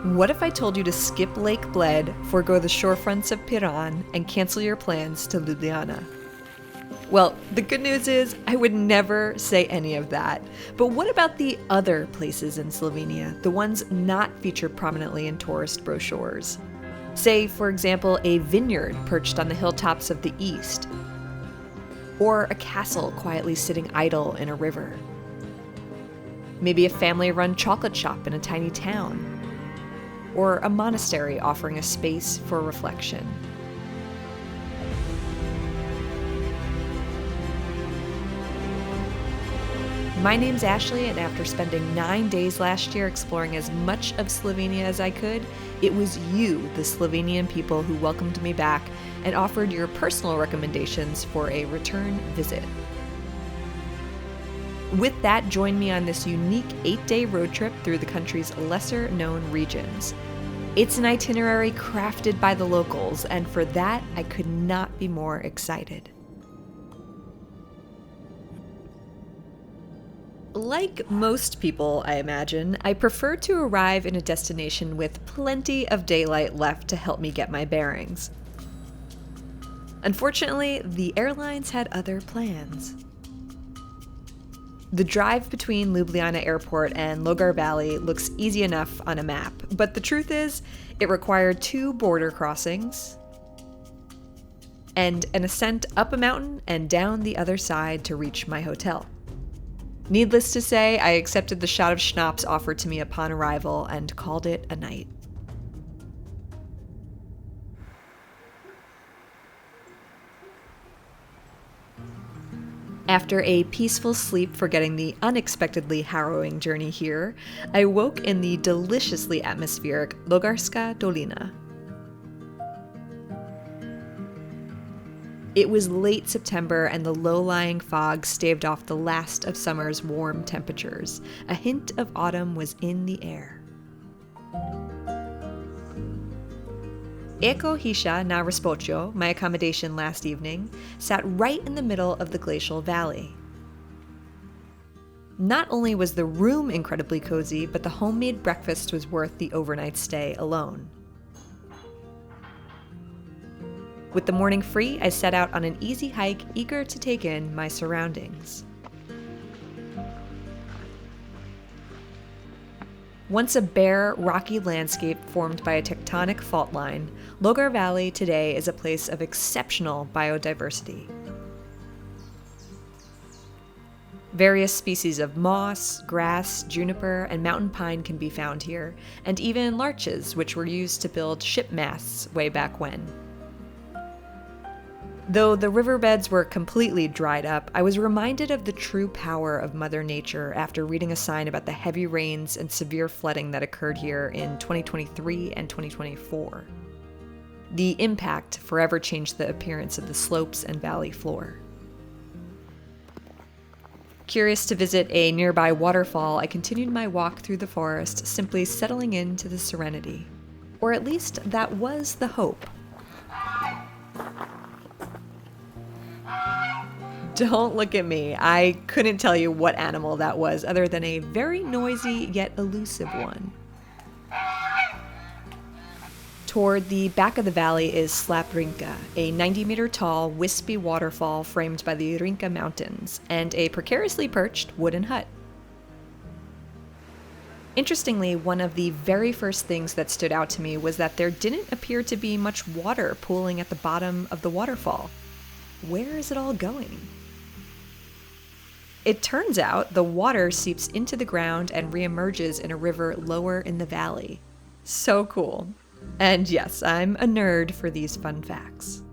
What if I told you to skip Lake Bled, forego the shorefronts of Piran, and cancel your plans to Ljubljana? Well, the good news is I would never say any of that. But what about the other places in Slovenia, the ones not featured prominently in tourist brochures? Say, for example, a vineyard perched on the hilltops of the east, or a castle quietly sitting idle in a river. Maybe a family-run chocolate shop in a tiny town, or a monastery offering a space for reflection. My name's Ashley, and after spending 9 days last year exploring as much of Slovenia as I could, it was you, the Slovenian people, who welcomed me back and offered your personal recommendations for a return visit. With that, join me on this unique 8-day road trip through the country's lesser-known regions. It's an itinerary crafted by the locals, and for that, I could not be more excited. Like most people, I imagine, I prefer to arrive in a destination with plenty of daylight left to help me get my bearings. Unfortunately, the airlines had other plans. The drive between Ljubljana Airport and Logar Valley looks easy enough on a map, but the truth is, it required 2 border crossings and an ascent up a mountain and down the other side to reach my hotel. Needless to say, I accepted the shot of schnapps offered to me upon arrival and called it a night. After a peaceful sleep forgetting the unexpectedly harrowing journey here, I woke in the deliciously atmospheric Logarska Dolina. It was late September and the low-lying fog staved off the last of summer's warm temperatures. A hint of autumn was in the air. Eko Hisha na Raspocho, my accommodation last evening, sat right in the middle of the glacial valley. Not only was the room incredibly cozy, but the homemade breakfast was worth the overnight stay alone. With the morning free, I set out on an easy hike, eager to take in my surroundings. Once a bare, rocky landscape formed by a tectonic fault line, Logar Valley today is a place of exceptional biodiversity. Various species of moss, grass, juniper, and mountain pine can be found here, and even larches, which were used to build ship masts way back when. Though the riverbeds were completely dried up, I was reminded of the true power of Mother Nature after reading a sign about the heavy rains and severe flooding that occurred here in 2023 and 2024. The impact forever changed the appearance of the slopes and valley floor. Curious to visit a nearby waterfall, I continued my walk through the forest, simply settling into the serenity. Or at least that was the hope. Don't look at me. I couldn't tell you what animal that was, other than a very noisy yet elusive one. Toward the back of the valley is Slaprinka, a 90-meter tall, wispy waterfall framed by the Rinka Mountains, and a precariously perched wooden hut. Interestingly, one of the very first things that stood out to me was that there didn't appear to be much water pooling at the bottom of the waterfall. Where is it all going? It turns out the water seeps into the ground and reemerges in a river lower in the valley. So cool. And yes, I'm a nerd for these fun facts.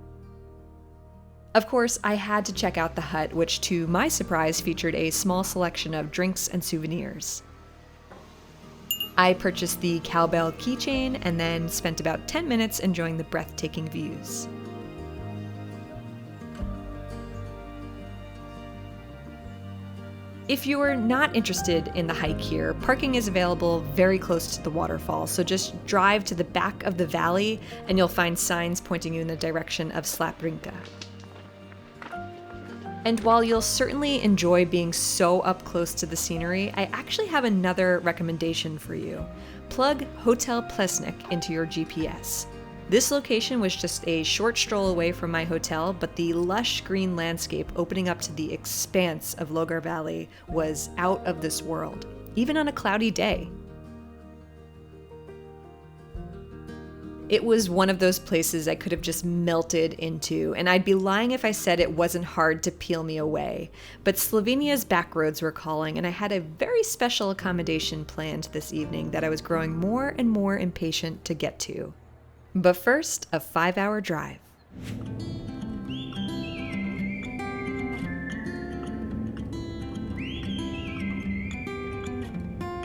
Of course, I had to check out the hut, which to my surprise featured a small selection of drinks and souvenirs. I purchased the cowbell keychain and then spent about 10 minutes enjoying the breathtaking views. If you're not interested in the hike here, parking is available very close to the waterfall, so just drive to the back of the valley and you'll find signs pointing you in the direction of Slaprinka. And while you'll certainly enjoy being so up close to the scenery, I actually have another recommendation for you. Plug Hotel Plesnik into your GPS. This location was just a short stroll away from my hotel, but the lush green landscape opening up to the expanse of Logar Valley was out of this world, even on a cloudy day. It was one of those places I could have just melted into, and I'd be lying if I said it wasn't hard to peel me away. But Slovenia's back roads were calling, and I had a very special accommodation planned this evening that I was growing more and more impatient to get to. But first, a 5-hour drive.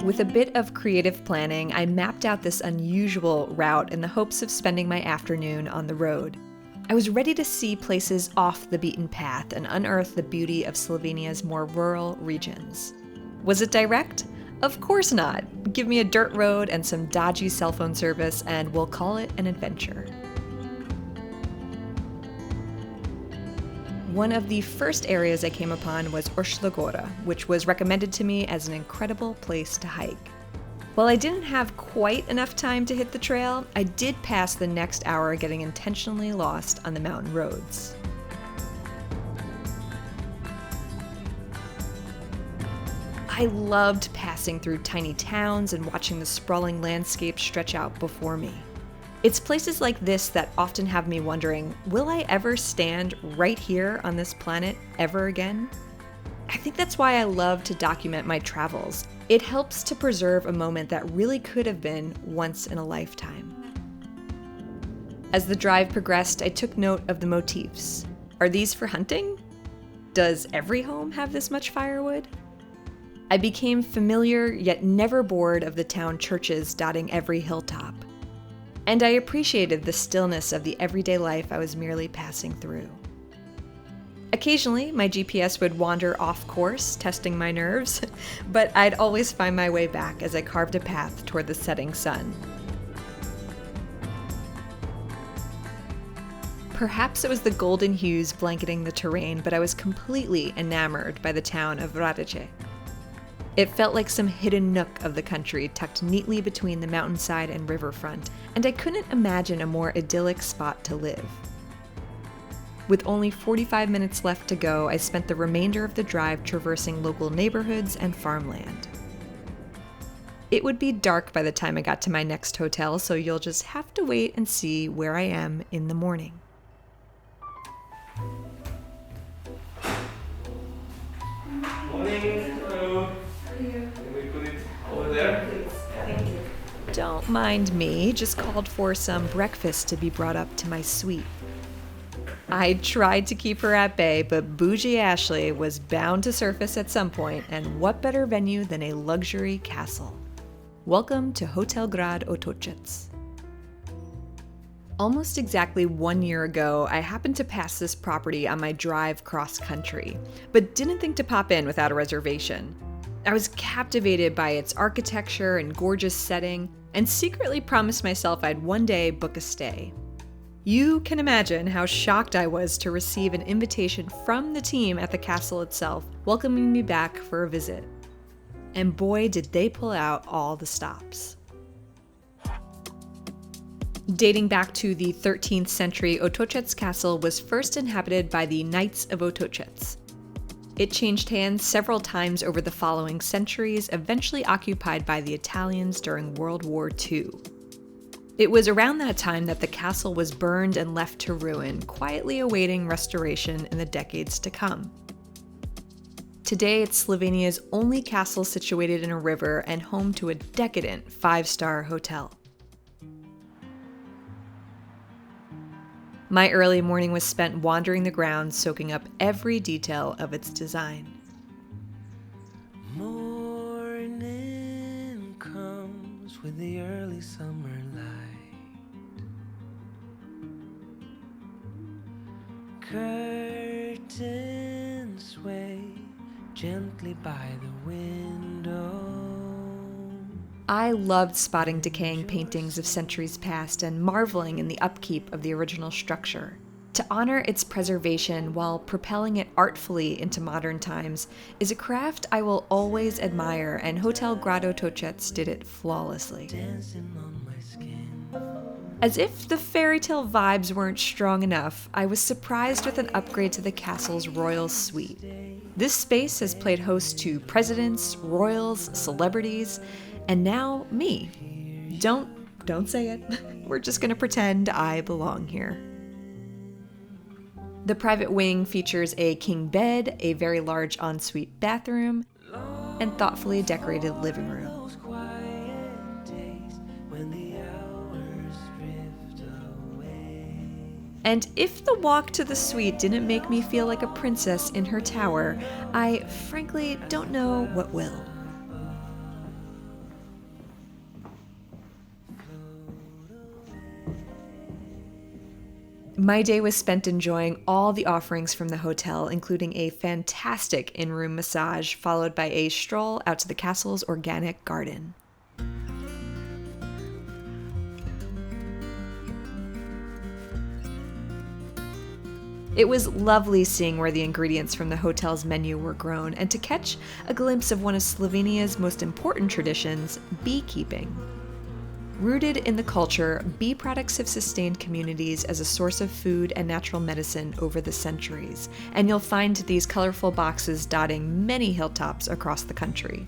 With a bit of creative planning, I mapped out this unusual route in the hopes of spending my afternoon on the road. I was ready to see places off the beaten path and unearth the beauty of Slovenia's more rural regions. Was it direct? Of course not. Give me a dirt road and some dodgy cell phone service, and we'll call it an adventure. One of the first areas I came upon was Uršlja, which was recommended to me as an incredible place to hike. While I didn't have quite enough time to hit the trail, I did pass the next hour getting intentionally lost on the mountain roads. I loved passing through tiny towns and watching the sprawling landscape stretch out before me. It's places like this that often have me wondering, will I ever stand right here on this planet ever again? I think that's why I love to document my travels. It helps to preserve a moment that really could have been once in a lifetime. As the drive progressed, I took note of the motifs. Are these for hunting? Does every home have this much firewood? I became familiar yet never bored of the town churches dotting every hilltop. And I appreciated the stillness of the everyday life I was merely passing through. Occasionally, my GPS would wander off course, testing my nerves, but I'd always find my way back as I carved a path toward the setting sun. Perhaps it was the golden hues blanketing the terrain, but I was completely enamored by the town of Radeče. It felt like some hidden nook of the country tucked neatly between the mountainside and riverfront, and I couldn't imagine a more idyllic spot to live. With only 45 minutes left to go, I spent the remainder of the drive traversing local neighborhoods and farmland. It would be dark by the time I got to my next hotel, so you'll just have to wait and see where I am in the morning. Morning. Hello. Can we put it over there? Thank you. Don't mind me, just called for some breakfast to be brought up to my suite. I tried to keep her at bay, but bougie Ashley was bound to surface at some point, and what better venue than a luxury castle? Welcome to Hotel Grad Otočec. Almost exactly 1 year ago, I happened to pass this property on my drive cross-country, but didn't think to pop in without a reservation. I was captivated by its architecture and gorgeous setting, and secretly promised myself I'd one day book a stay. You can imagine how shocked I was to receive an invitation from the team at the castle itself, welcoming me back for a visit. And boy, did they pull out all the stops. Dating back to the 13th century, Otočec Castle was first inhabited by the Knights of Otočec. It changed hands several times over the following centuries, eventually occupied by the Italians during World War II. It was around that time that the castle was burned and left to ruin, quietly awaiting restoration in the decades to come. Today, it's Slovenia's only castle situated in a river and home to a decadent 5-star hotel. My early morning was spent wandering the grounds, soaking up every detail of its design. Morning comes with the early summer light. Curtains sway gently by the window. I loved spotting decaying paintings of centuries past and marveling in the upkeep of the original structure. To honor its preservation while propelling it artfully into modern times is a craft I will always admire, and Hotel Grad Otočec did it flawlessly. Dancing on my skin. As if the fairy tale vibes weren't strong enough, I was surprised with an upgrade to the castle's royal suite. This space has played host to presidents, royals, celebrities, and now me. Don't say it. We're just gonna pretend I belong here. The private wing features a king bed, a very large ensuite bathroom, and thoughtfully decorated living room. Those quiet days when the hours drift away. And if the walk to the suite didn't make me feel like a princess in her tower, I frankly don't know what will. My day was spent enjoying all the offerings from the hotel, including a fantastic in-room massage, followed by a stroll out to the castle's organic garden. It was lovely seeing where the ingredients from the hotel's menu were grown, and to catch a glimpse of one of Slovenia's most important traditions, beekeeping. Rooted in the culture, bee products have sustained communities as a source of food and natural medicine over the centuries, and you'll find these colorful boxes dotting many hilltops across the country.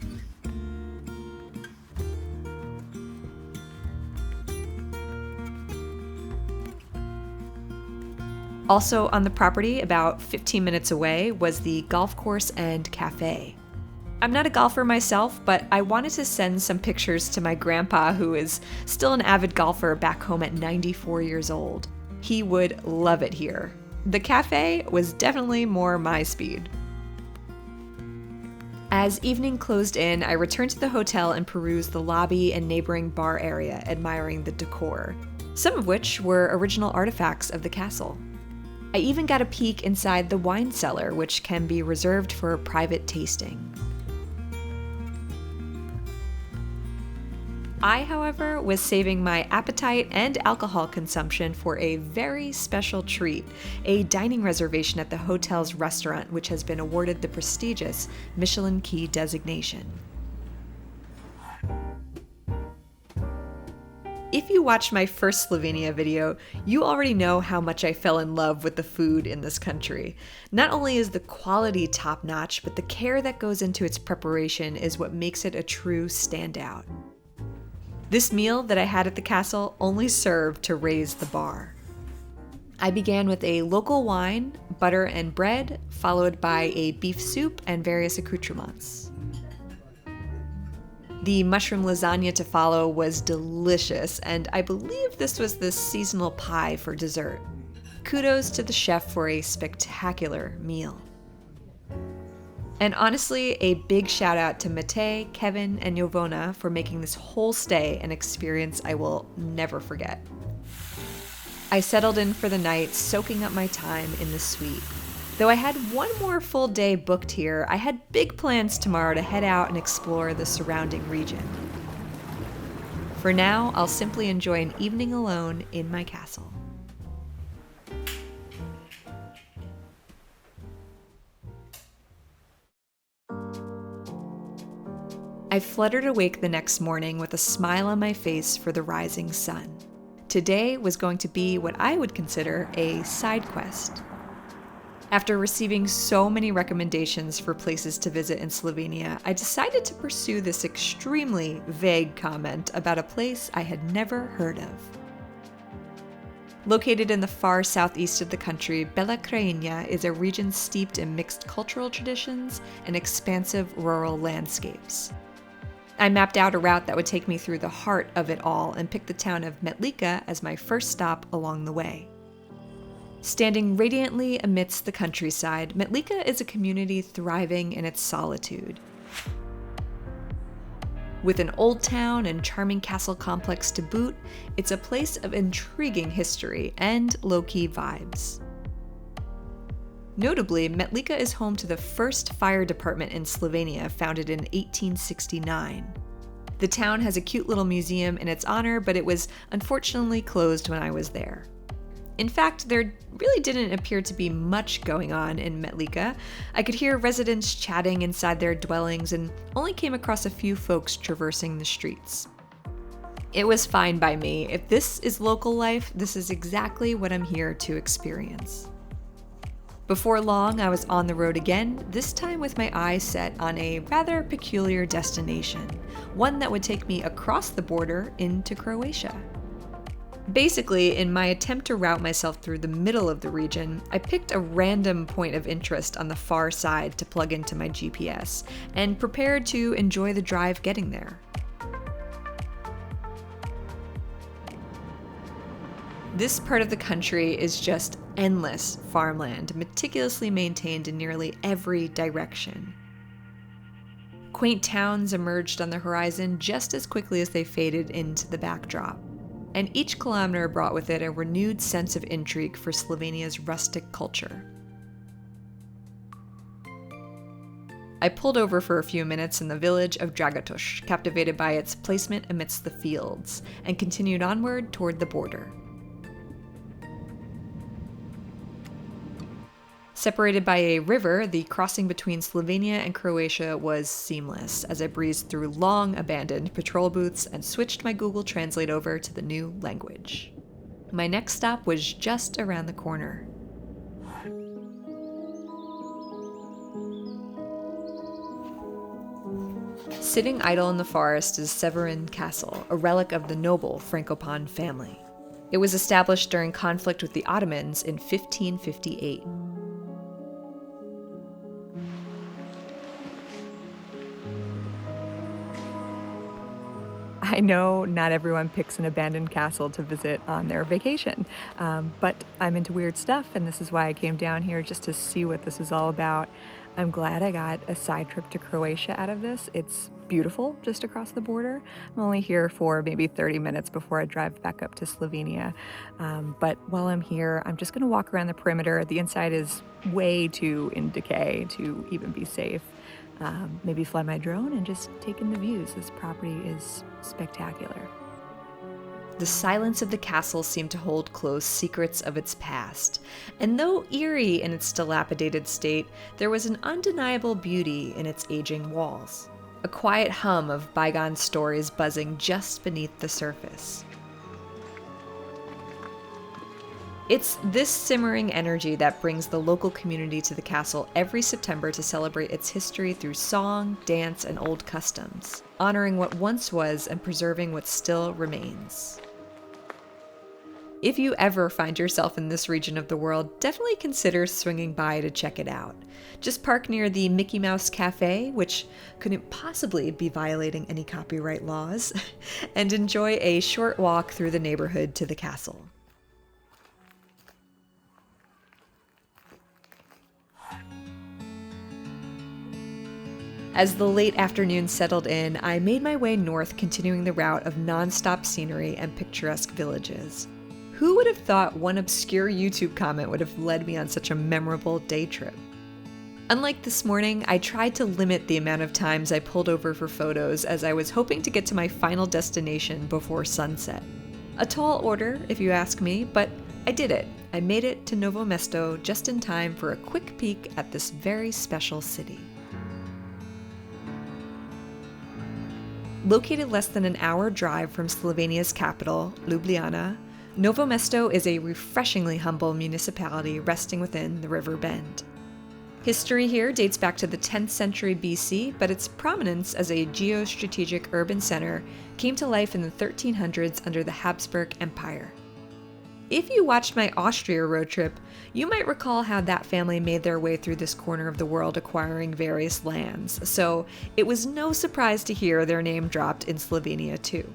Also on the property, about 15 minutes away, was the golf course and cafe. I'm not a golfer myself, but I wanted to send some pictures to my grandpa, who is still an avid golfer back home at 94 years old. He would love it here. The cafe was definitely more my speed. As evening closed in, I returned to the hotel and perused the lobby and neighboring bar area, admiring the decor, some of which were original artifacts of the castle. I even got a peek inside the wine cellar, which can be reserved for private tasting. I, however, was saving my appetite and alcohol consumption for a very special treat, a dining reservation at the hotel's restaurant, which has been awarded the prestigious Michelin Key designation. If you watched my first Slovenia video, you already know how much I fell in love with the food in this country. Not only is the quality top-notch, but the care that goes into its preparation is what makes it a true standout. This meal that I had at the castle only served to raise the bar. I began with a local wine, butter and bread, followed by a beef soup and various accoutrements. The mushroom lasagna to follow was delicious, and I believe this was the seasonal pie for dessert. Kudos to the chef for a spectacular meal. And honestly, a big shout out to Mate, Kevin, and Jovona for making this whole stay an experience I will never forget. I settled in for the night, soaking up my time in the suite. Though I had one more full day booked here, I had big plans tomorrow to head out and explore the surrounding region. For now, I'll simply enjoy an evening alone in my castle. I fluttered awake the next morning with a smile on my face for the rising sun. Today was going to be what I would consider a side quest. After receiving so many recommendations for places to visit in Slovenia, I decided to pursue this extremely vague comment about a place I had never heard of. Located in the far southeast of the country, Bela Krajina is a region steeped in mixed cultural traditions and expansive rural landscapes. I mapped out a route that would take me through the heart of it all and picked the town of Metlika as my first stop along the way. Standing radiantly amidst the countryside, Metlika is a community thriving in its solitude. With an old town and charming castle complex to boot, it's a place of intriguing history and low-key vibes. Notably, Metlika is home to the first fire department in Slovenia, founded in 1869. The town has a cute little museum in its honor, but it was unfortunately closed when I was there. In fact, there really didn't appear to be much going on in Metlika. I could hear residents chatting inside their dwellings and only came across a few folks traversing the streets. It was fine by me. If this is local life, this is exactly what I'm here to experience. Before long, I was on the road again, this time with my eyes set on a rather peculiar destination, one that would take me across the border into Croatia. Basically, in my attempt to route myself through the middle of the region, I picked a random point of interest on the far side to plug into my GPS, and prepared to enjoy the drive getting there. This part of the country is just endless farmland, meticulously maintained in nearly every direction. Quaint towns emerged on the horizon just as quickly as they faded into the backdrop, and each kilometer brought with it a renewed sense of intrigue for Slovenia's rustic culture. I pulled over for a few minutes in the village of Dragatoš, captivated by its placement amidst the fields, and continued onward toward the border. Separated by a river, the crossing between Slovenia and Croatia was seamless as I breezed through long abandoned patrol booths and switched my Google Translate over to the new language. My next stop was just around the corner. Sitting idle in the forest is Severin Castle, a relic of the noble Frankopan family. It was established during conflict with the Ottomans in 1558. I know not everyone picks an abandoned castle to visit on their vacation, but I'm into weird stuff, and this is why I came down here, just to see what this is all about. I'm glad I got a side trip to Croatia out of this. It's beautiful just across the border. I'm only here for maybe 30 minutes before I drive back up to Slovenia. But while I'm here, I'm just gonna walk around the perimeter. The inside is way too in decay to even be safe. Maybe fly my drone and just take in the views. This property is spectacular. The silence of the castle seemed to hold close secrets of its past, and though eerie in its dilapidated state, there was an undeniable beauty in its aging walls, a quiet hum of bygone stories buzzing just beneath the surface. It's this simmering energy that brings the local community to the castle every September to celebrate its history through song, dance, and old customs, honoring what once was and preserving what still remains. If you ever find yourself in this region of the world, definitely consider swinging by to check it out. Just park near the Mickey Mouse Cafe, which couldn't possibly be violating any copyright laws, and enjoy a short walk through the neighborhood to the castle. As the late afternoon settled in, I made my way north, continuing the route of non-stop scenery and picturesque villages. Who would have thought one obscure YouTube comment would have led me on such a memorable day trip? Unlike this morning, I tried to limit the amount of times I pulled over for photos, as I was hoping to get to my final destination before sunset. A tall order, if you ask me, but I did it. I made it to Novo Mesto just in time for a quick peek at this very special city. Located less than an hour drive from Slovenia's capital, Ljubljana, Novo Mesto is a refreshingly humble municipality resting within the River Bend. History here dates back to the 10th century BC, but its prominence as a geostrategic urban center came to life in the 1300s under the Habsburg Empire. If you watched my Austria road trip, you might recall how that family made their way through this corner of the world acquiring various lands, so it was no surprise to hear their name dropped in Slovenia too.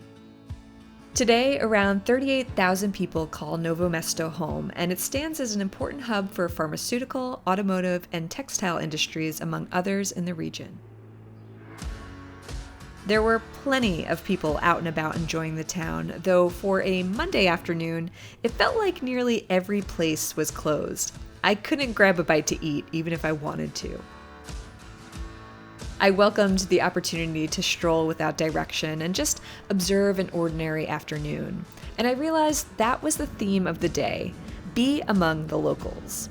Today, around 38,000 people call Novo Mesto home, and it stands as an important hub for pharmaceutical, automotive, and textile industries, among others in the region. There were plenty of people out and about enjoying the town, though for a Monday afternoon, it felt like nearly every place was closed. I couldn't grab a bite to eat, even if I wanted to. I welcomed the opportunity to stroll without direction and just observe an ordinary afternoon. And I realized that was the theme of the day: Be among the locals.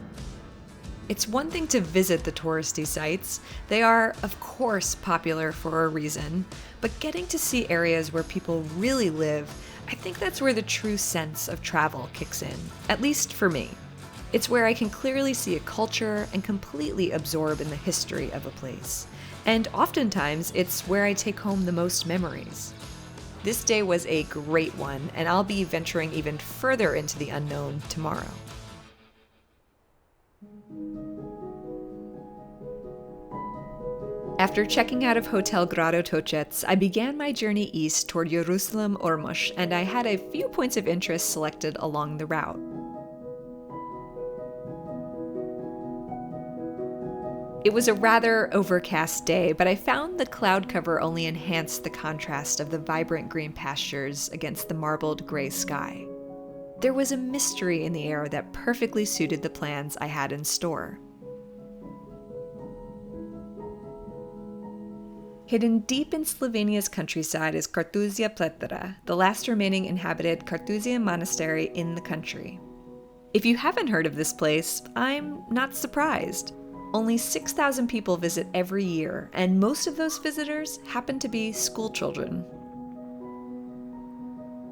It's one thing to visit the touristy sites. They are, of course, popular for a reason, but getting to see areas where people really live, I think that's where the true sense of travel kicks in, at least for me. It's where I can clearly see a culture and completely absorb in the history of a place. And oftentimes, it's where I take home the most memories. This day was a great one, and I'll be venturing even further into the unknown tomorrow. After checking out of Hotel Grad Otočec, I began my journey east toward Jeruzalem Ormož, and I had a few points of interest selected along the route. It was a rather overcast day, but I found the cloud cover only enhanced the contrast of the vibrant green pastures against the marbled gray sky. There was a mystery in the air that perfectly suited the plans I had in store. Hidden deep in Slovenia's countryside is Pleterje, the last remaining inhabited Carthusian monastery in the country. If you haven't heard of this place, I'm not surprised. Only 6,000 people visit every year, and most of those visitors happen to be school children.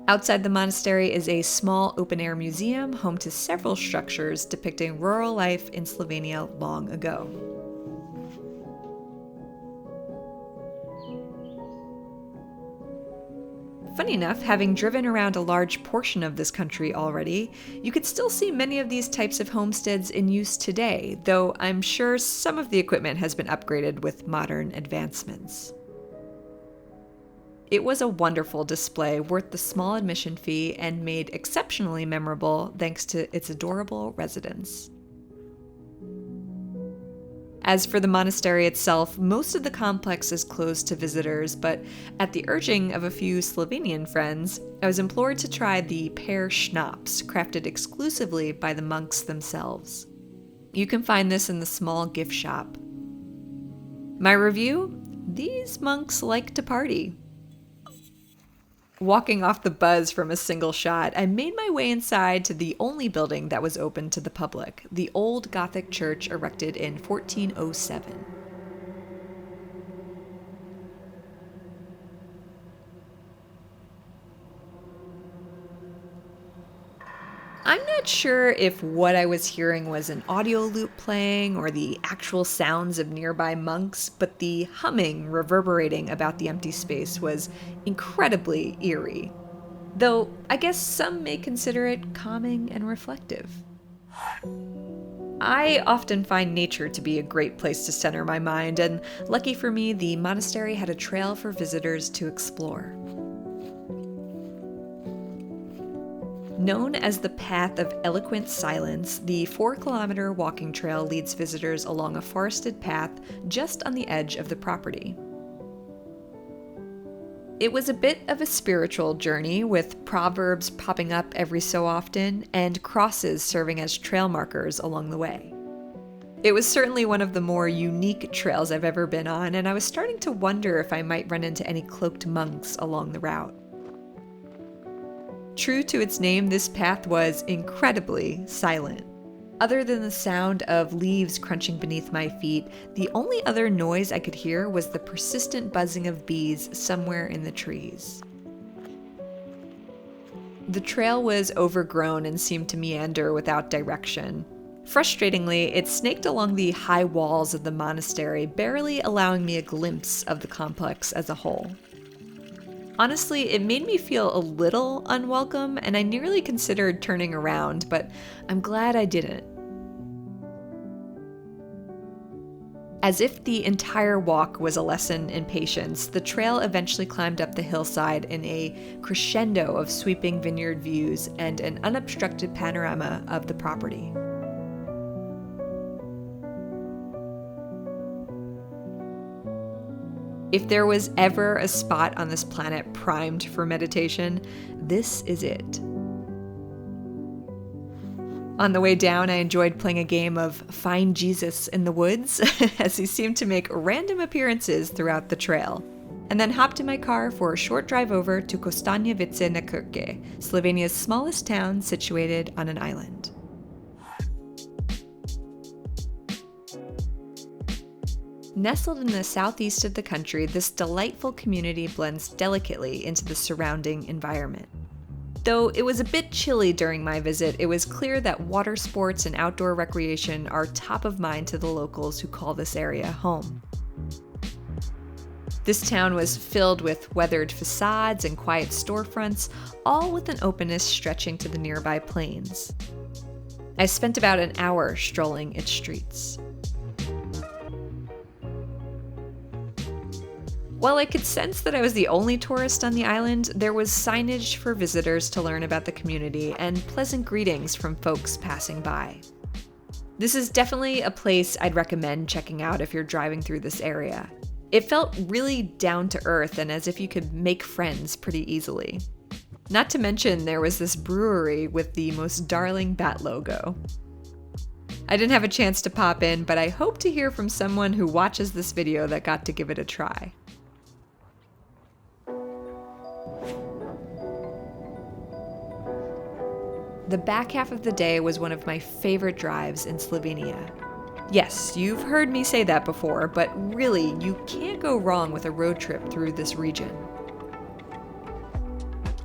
Outside the monastery is a small open-air museum home to several structures depicting rural life in Slovenia long ago. Funny enough, having driven around a large portion of this country already, you could still see many of these types of homesteads in use today, though I'm sure some of the equipment has been upgraded with modern advancements. It was a wonderful display worth the small admission fee and made exceptionally memorable thanks to its adorable residents. As for the monastery itself, most of the complex is closed to visitors, but at the urging of a few Slovenian friends, I was implored to try the pear schnapps, crafted exclusively by the monks themselves. You can find this in the small gift shop. My review? These monks like to party. Walking off the buzz from a single shot, I made my way inside to the only building that was open to the public, the old Gothic church erected in 1407. I'm not sure if what I was hearing was an audio loop playing or the actual sounds of nearby monks, but the humming reverberating about the empty space was incredibly eerie. Though I guess some may consider it calming and reflective. I often find nature to be a great place to center my mind, and lucky for me, the monastery had a trail for visitors to explore. Known as the Path of Eloquent Silence, the 4-kilometer walking trail leads visitors along a forested path just on the edge of the property. It was a bit of a spiritual journey, with proverbs popping up every so often and crosses serving as trail markers along the way. It was certainly one of the more unique trails I've ever been on, and I was starting to wonder if I might run into any cloaked monks along the route. True to its name, this path was incredibly silent. Other than the sound of leaves crunching beneath my feet, the only other noise I could hear was the persistent buzzing of bees somewhere in the trees. The trail was overgrown and seemed to meander without direction. Frustratingly, it snaked along the high walls of the monastery, barely allowing me a glimpse of the complex as a whole. Honestly, it made me feel a little unwelcome, and I nearly considered turning around, but I'm glad I didn't. As if the entire walk was a lesson in patience, the trail eventually climbed up the hillside in a crescendo of sweeping vineyard views and an unobstructed panorama of the property. If there was ever a spot on this planet primed for meditation, this is it. On the way down, I enjoyed playing a game of Find Jesus in the Woods, as he seemed to make random appearances throughout the trail, and then hopped in my car for a short drive over to Kostanjevica na Krki, Slovenia's smallest town situated on an island. Nestled in the southeast of the country, this delightful community blends delicately into the surrounding environment. Though it was a bit chilly during my visit, it was clear that water sports and outdoor recreation are top of mind to the locals who call this area home. This town was filled with weathered facades and quiet storefronts, all with an openness stretching to the nearby plains. I spent about an hour strolling its streets. While I could sense that I was the only tourist on the island, there was signage for visitors to learn about the community and pleasant greetings from folks passing by. This is definitely a place I'd recommend checking out if you're driving through this area. It felt really down to earth and as if you could make friends pretty easily. Not to mention there was this brewery with the most darling bat logo. I didn't have a chance to pop in, but I hope to hear from someone who watches this video that got to give it a try. The back half of the day was one of my favorite drives in Slovenia. Yes, you've heard me say that before, but really, you can't go wrong with a road trip through this region.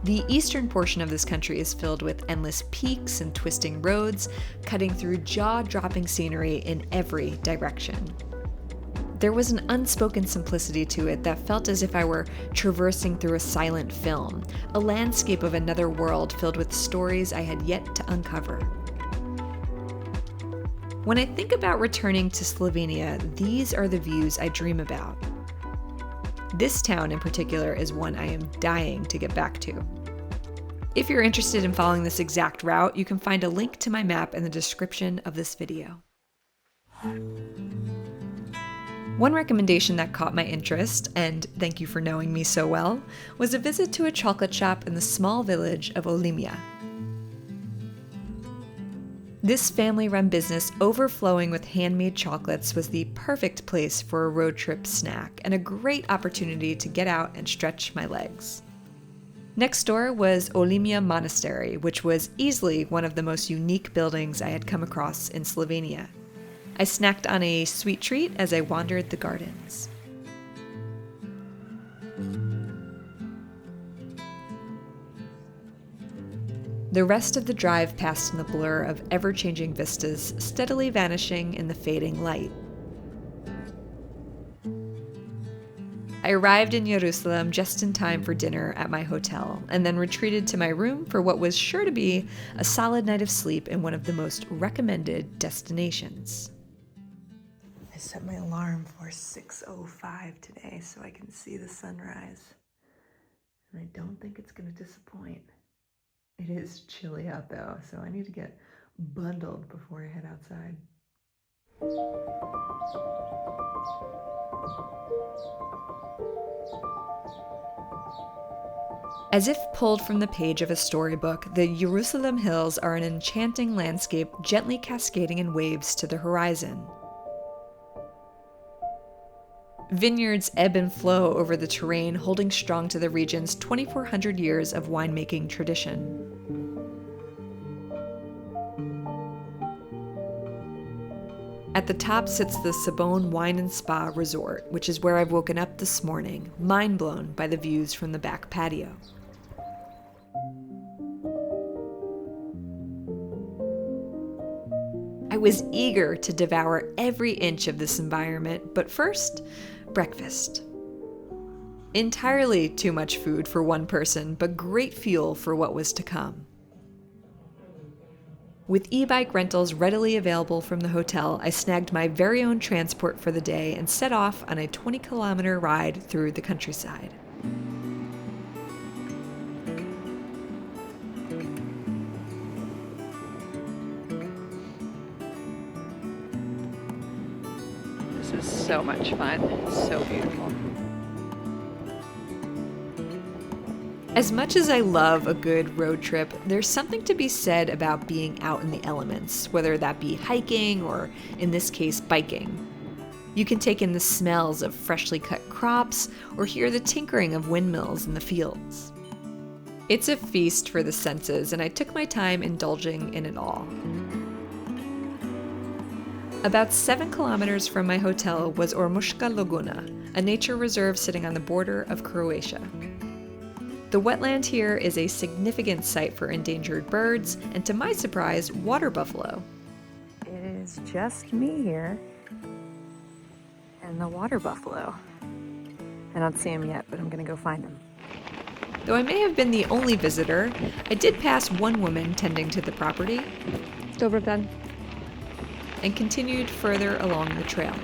The eastern portion of this country is filled with endless peaks and twisting roads, cutting through jaw-dropping scenery in every direction. There was an unspoken simplicity to it that felt as if I were traversing through a silent film, a landscape of another world filled with stories I had yet to uncover. When I think about returning to Slovenia, these are the views I dream about. This town in particular is one I am dying to get back to. If you're interested in following this exact route, you can find a link to my map in the description of this video. One recommendation that caught my interest, and thank you for knowing me so well, was a visit to a chocolate shop in the small village of Olimje. This family-run business overflowing with handmade chocolates was the perfect place for a road trip snack and a great opportunity to get out and stretch my legs. Next door was Olimje Monastery, which was easily one of the most unique buildings I had come across in Slovenia. I snacked on a sweet treat as I wandered the gardens. The rest of the drive passed in the blur of ever-changing vistas, steadily vanishing in the fading light. I arrived in Jeruzalem just in time for dinner at my hotel, and then retreated to my room for what was sure to be a solid night of sleep in one of the most recommended destinations. I set my alarm for 6:05 today so I can see the sunrise. And I don't think it's going to disappoint. It is chilly out though, so I need to get bundled before I head outside. As if pulled from the page of a storybook, the Jeruzalem hills are an enchanting landscape gently cascading in waves to the horizon. Vineyards ebb and flow over the terrain, holding strong to the region's 2,400 years of winemaking tradition. At the top sits the Sabon Wine and Spa Resort, which is where I've woken up this morning, mind blown by the views from the back patio. I was eager to devour every inch of this environment, but first, breakfast. Entirely too much food for one person, but great fuel for what was to come. With e-bike rentals readily available from the hotel, I snagged my very own transport for the day and set off on a 20-kilometer ride through the countryside. This is so much fun, so beautiful. As much as I love a good road trip, there's something to be said about being out in the elements, whether that be hiking or, in this case, biking. You can take in the smells of freshly cut crops or hear the tinkering of windmills in the fields. It's a feast for the senses, and I took my time indulging in it all. About 7 kilometers from my hotel was Ormuška Laguna, a nature reserve sitting on the border of Croatia. The wetland here is a significant site for endangered birds, and to my surprise, water buffalo. It is just me here and the water buffalo. I don't see him yet, but I'm gonna go find him. Though I may have been the only visitor, I did pass one woman tending to the property. Dobro dan. And continued further along the trail.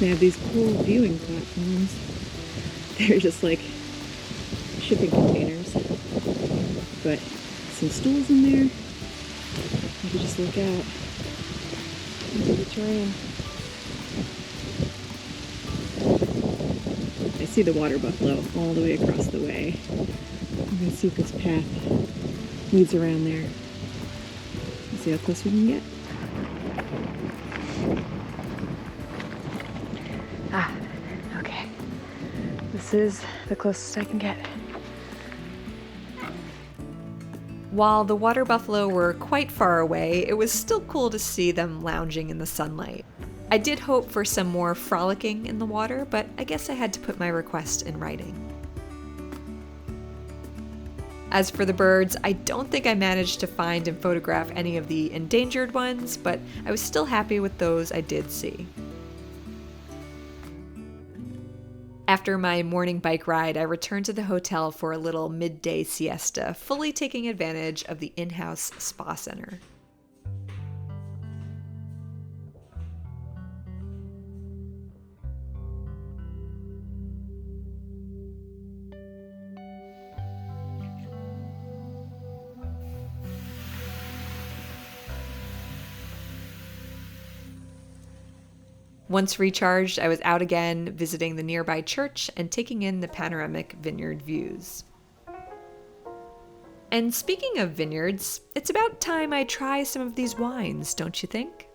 They have these cool viewing platforms. They're just like shipping containers, but some stools in there. You can just look out into the terrain. I see the water buffalo all the way across the way. I'm gonna see if this path leads around there. Let's see how close we can get. Okay. This is the closest I can get. While the water buffalo were quite far away, it was still cool to see them lounging in the sunlight. I did hope for some more frolicking in the water, but I guess I had to put my request in writing. As for the birds, I don't think I managed to find and photograph any of the endangered ones, but I was still happy with those I did see. After my morning bike ride, I returned to the hotel for a little midday siesta, fully taking advantage of the in-house spa center. Once recharged, I was out again, visiting the nearby church and taking in the panoramic vineyard views. And speaking of vineyards, it's about time I try some of these wines, don't you think?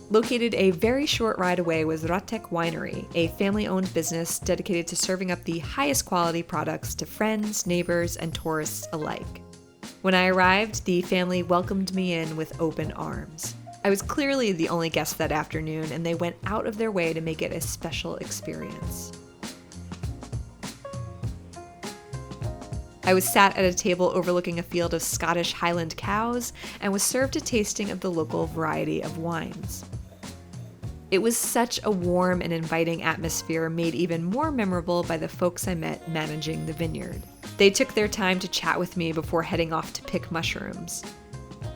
Located a very short ride away was Radeče Winery, a family-owned business dedicated to serving up the highest quality products to friends, neighbors, and tourists alike. When I arrived, the family welcomed me in with open arms. I was clearly the only guest that afternoon, and they went out of their way to make it a special experience. I was sat at a table overlooking a field of Scottish Highland cows and was served a tasting of the local variety of wines. It was such a warm and inviting atmosphere, made even more memorable by the folks I met managing the vineyard. They took their time to chat with me before heading off to pick mushrooms.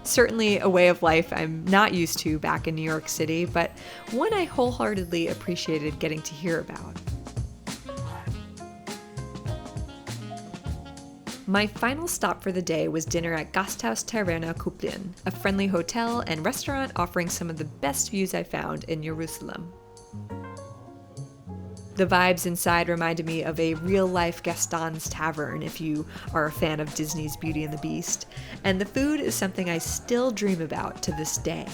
Certainly a way of life I'm not used to back in New York City, but one I wholeheartedly appreciated getting to hear about. My final stop for the day was dinner at Gasthaus Taverna Kuplien, a friendly hotel and restaurant offering some of the best views I found in Jerusalem. The vibes inside reminded me of a real-life Gaston's Tavern, if you are a fan of Disney's Beauty and the Beast, and the food is something I still dream about to this day.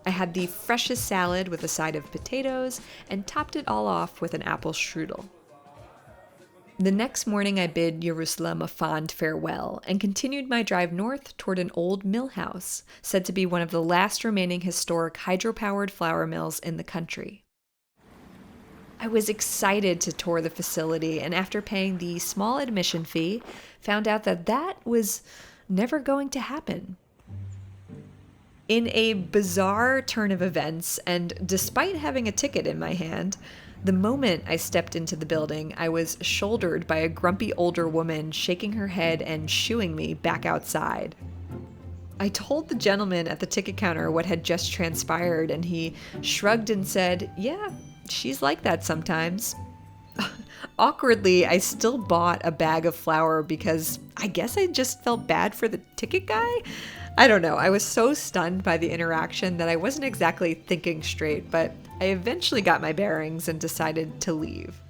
I had the freshest salad with a side of potatoes and topped it all off with an apple strudel. The next morning I bid Jerusalem a fond farewell and continued my drive north toward an old mill house, said to be one of the last remaining historic hydro-powered flour mills in the country. I was excited to tour the facility, and after paying the small admission fee, found out that that was never going to happen. In a bizarre turn of events, and despite having a ticket in my hand, the moment I stepped into the building, I was shouldered by a grumpy older woman shaking her head and shooing me back outside. I told the gentleman at the ticket counter what had just transpired, and he shrugged and said, "Yeah, she's like that sometimes." Awkwardly, I still bought a bag of flour because I guess I just felt bad for the ticket guy. I don't know. I was so stunned by the interaction that I wasn't exactly thinking straight, but I eventually got my bearings and decided to leave.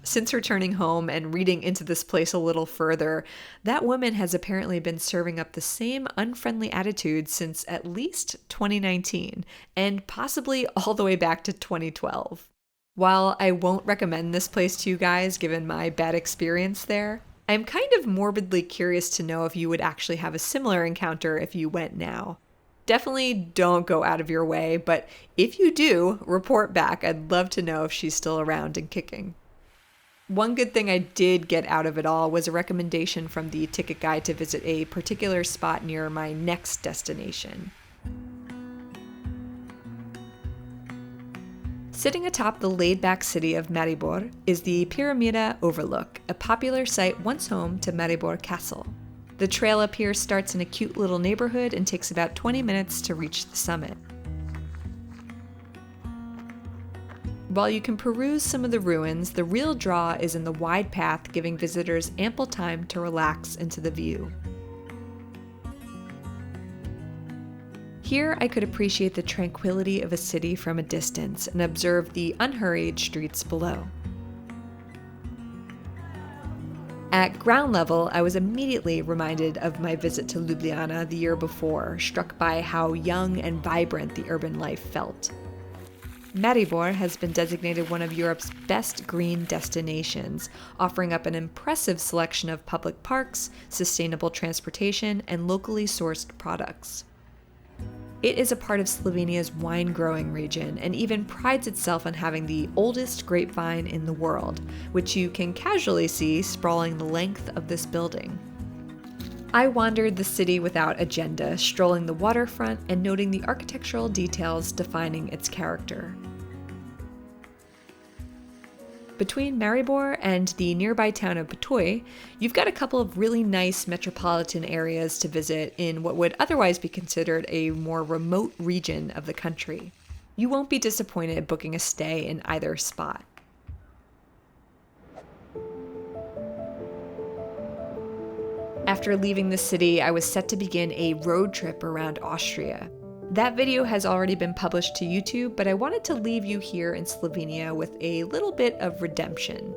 Since returning home and reading into this place a little further, that woman has apparently been serving up the same unfriendly attitude since at least 2019, and possibly all the way back to 2012. While I won't recommend this place to you guys given my bad experience there, I'm kind of morbidly curious to know if you would actually have a similar encounter if you went now. Definitely don't go out of your way, but if you do, report back. I'd love to know if she's still around and kicking. One good thing I did get out of it all was a recommendation from the ticket guide to visit a particular spot near my next destination. Sitting atop the laid-back city of Maribor is the Pyramida Overlook, a popular site once home to Maribor Castle. The trail up here starts in a cute little neighborhood and takes about 20 minutes to reach the summit. While you can peruse some of the ruins, the real draw is in the wide path, giving visitors ample time to relax into the view. Here, I could appreciate the tranquility of a city from a distance and observe the unhurried streets below. At ground level, I was immediately reminded of my visit to Ljubljana the year before, struck by how young and vibrant the urban life felt. Maribor has been designated one of Europe's best green destinations, offering up an impressive selection of public parks, sustainable transportation, and locally sourced products. It is a part of Slovenia's wine-growing region and even prides itself on having the oldest grapevine in the world, which you can casually see sprawling the length of this building. I wandered the city without agenda, strolling the waterfront and noting the architectural details defining its character. Between Maribor and the nearby town of Pleterje, you've got a couple of really nice metropolitan areas to visit in what would otherwise be considered a more remote region of the country. You won't be disappointed booking a stay in either spot. After leaving the city, I was set to begin a road trip around Austria. That video has already been published to YouTube, but I wanted to leave you here in Slovenia with a little bit of redemption.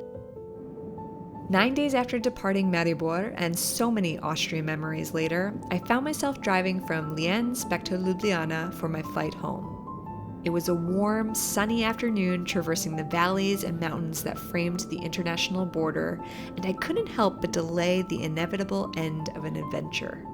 9 days after departing Maribor, and so many Austrian memories later, I found myself driving from Lienz back to Ljubljana for my flight home. It was a warm, sunny afternoon traversing the valleys and mountains that framed the international border, and I couldn't help but delay the inevitable end of an adventure.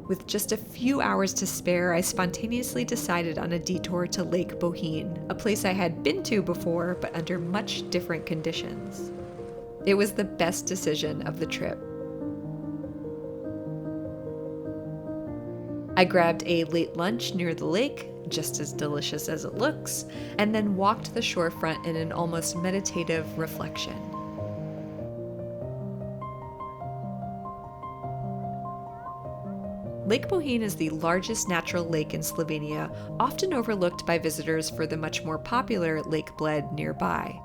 With just a few hours to spare, I spontaneously decided on a detour to Lake Bohinj, a place I had been to before, but under much different conditions. It was the best decision of the trip. I grabbed a late lunch near the lake, just as delicious as it looks, and then walked the shorefront in an almost meditative reflection. Lake Bohinj is the largest natural lake in Slovenia, often overlooked by visitors for the much more popular Lake Bled nearby.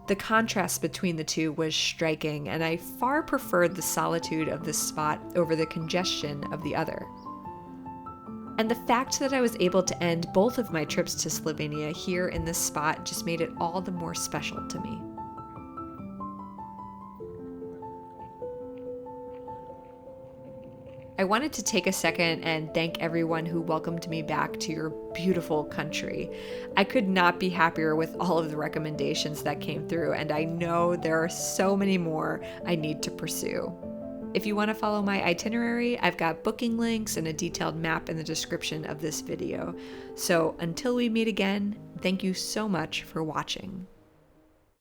The contrast between the two was striking, and I far preferred the solitude of this spot over the congestion of the other. And the fact that I was able to end both of my trips to Slovenia here in this spot just made it all the more special to me. I wanted to take a second and thank everyone who welcomed me back to your beautiful country. I could not be happier with all of the recommendations that came through, and I know there are so many more I need to pursue. If you want to follow my itinerary, I've got booking links and a detailed map in the description of this video. So until we meet again, thank you so much for watching.